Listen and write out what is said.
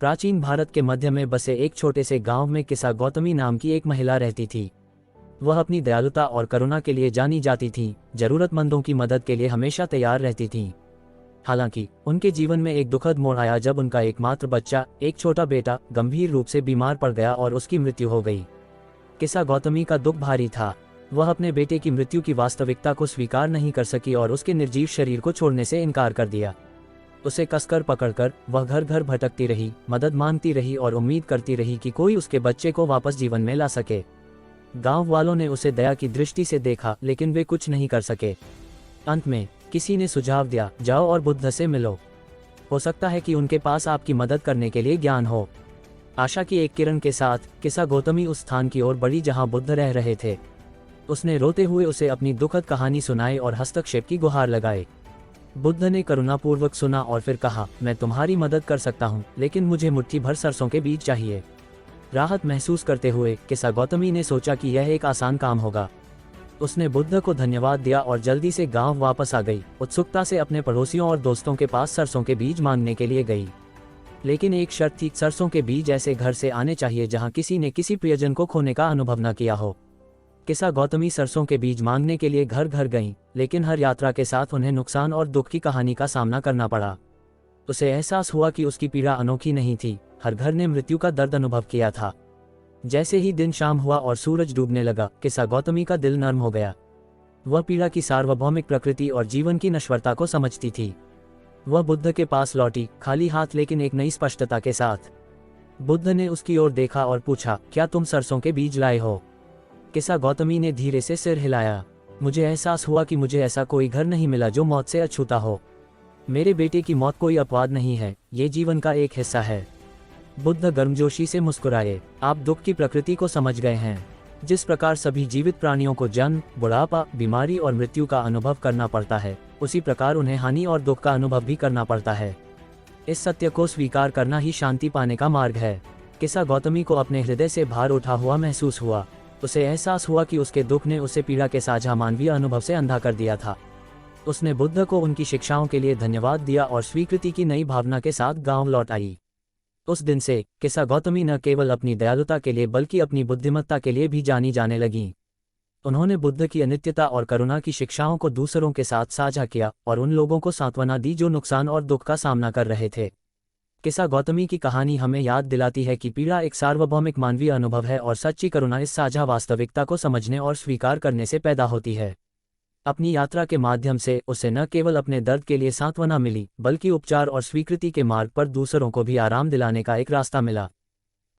प्राचीन भारत के मध्य में बसे एक छोटे से गांव में किसा गौतमी नाम की एक महिला रहती थी। वह अपनी दयालुता और करुणा के लिए जानी जाती थी, जरूरतमंदों की मदद के लिए हमेशा तैयार रहती थी। हालांकि उनके जीवन में एक दुखद मोड़ आया जब उनका एकमात्र बच्चा, एक छोटा बेटा, गंभीर रूप से बीमार पड़ गया और उसकी मृत्यु हो गई। किसा गौतमी का दुख भारी था। वह अपने बेटे की मृत्यु की वास्तविकता को स्वीकार नहीं कर सकी और उसके निर्जीव शरीर को छोड़ने से इनकार कर दिया। उसे कसकर पकड़कर वह घर घर भटकती रही, मदद मांगती रही और उम्मीद करती रही कि कोई उसके बच्चे को वापस जीवन में ला सके। गांव वालों ने उसे दया की दृष्टि से देखा, लेकिन वे कुछ नहीं कर सके। अंत में किसी ने सुझाव दिया, जाओ और बुद्ध से मिलो। हो सकता है कि उनके पास आपकी मदद करने के लिए ज्ञान हो। आशा की एक किरण के साथ किसा गौतमी उस स्थान की ओर बढ़ी जहां बुद्ध रह रहे थे। उसने रोते हुए उसे अपनी दुखद कहानी सुनाई और हस्तक्षेप की गुहार लगाई। बुद्ध ने करुणापूर्वक सुना और फिर कहा, मैं तुम्हारी मदद कर सकता हूँ, लेकिन मुझे मुट्ठी भर सरसों के बीज चाहिए। राहत महसूस करते हुए किसा गौतमी ने सोचा कि यह एक आसान काम होगा। उसने बुद्ध को धन्यवाद दिया और जल्दी से गांव वापस आ गई। उत्सुकता से अपने पड़ोसियों और दोस्तों के पास सरसों के बीज मांगने के लिए गई। लेकिन एक शर्त थी, सरसों के बीज ऐसे घर से आने चाहिए जहां किसी ने किसी प्रियजन को खोने का अनुभव न किया हो। किसा गौतमी सरसों के बीज मांगने के लिए घर घर गईं, लेकिन हर यात्रा के साथ उन्हें नुकसान और दुख की कहानी का सामना करना पड़ा। उसे एहसास हुआ कि उसकी पीड़ा अनोखी नहीं थी, हर घर ने मृत्यु का दर्द अनुभव किया था। जैसे ही दिन शाम हुआ और सूरज डूबने लगा, किसा गौतमी का दिल नर्म हो गया। वह पीड़ा की सार्वभौमिक प्रकृति और जीवन की नश्वरता को समझती थी। वह बुद्ध के पास लौटी, खाली हाथ लेकिन एक नई स्पष्टता के साथ। बुद्ध ने उसकी ओर देखा और पूछा, क्या तुम सरसों के बीज लाए हो? किसा गौतमी ने धीरे से सिर हिलाया। मुझे एहसास हुआ कि मुझे ऐसा कोई घर नहीं मिला जो मौत से अछूता हो। मेरे बेटे की मौत कोई अपवाद नहीं है, ये जीवन का एक हिस्सा है। बुद्ध गर्मजोशी से मुस्कुराए, आप दुख की प्रकृति को समझ गए हैं। जिस प्रकार सभी जीवित प्राणियों को जन्म, बुढ़ापा, बीमारी और मृत्यु का अनुभव करना पड़ता है, उसी प्रकार उन्हें हानि और दुख का अनुभव भी करना पड़ता है। इस सत्य को स्वीकार करना ही शांति पाने का मार्ग है। किसा गौतमी को अपने हृदय से भार उठा हुआ महसूस हुआ। उसे एहसास हुआ कि उसके दुख ने उसे पीड़ा के साझा मानवीय अनुभव से अंधा कर दिया था। उसने बुद्ध को उनकी शिक्षाओं के लिए धन्यवाद दिया और स्वीकृति की नई भावना के साथ गांव लौट आई। उस दिन से किसा गौतमी न केवल अपनी दयालुता के लिए बल्कि अपनी बुद्धिमत्ता के लिए भी जानी जाने लगीं। उन्होंने बुद्ध की अनित्यता और करुणा की शिक्षाओं को दूसरों के साथ साझा किया और उन लोगों को सांत्वना दी जो नुकसान और दुख का सामना कर रहे थे। किसा गौतमी की कहानी हमें याद दिलाती है कि पीड़ा एक सार्वभौमिक मानवीय अनुभव है और सच्ची करुणा इस साझा वास्तविकता को समझने और स्वीकार करने से पैदा होती है। अपनी यात्रा के माध्यम से उसे न केवल अपने दर्द के लिए सांत्वना मिली, बल्कि उपचार और स्वीकृति के मार्ग पर दूसरों को भी आराम दिलाने का एक रास्ता मिला।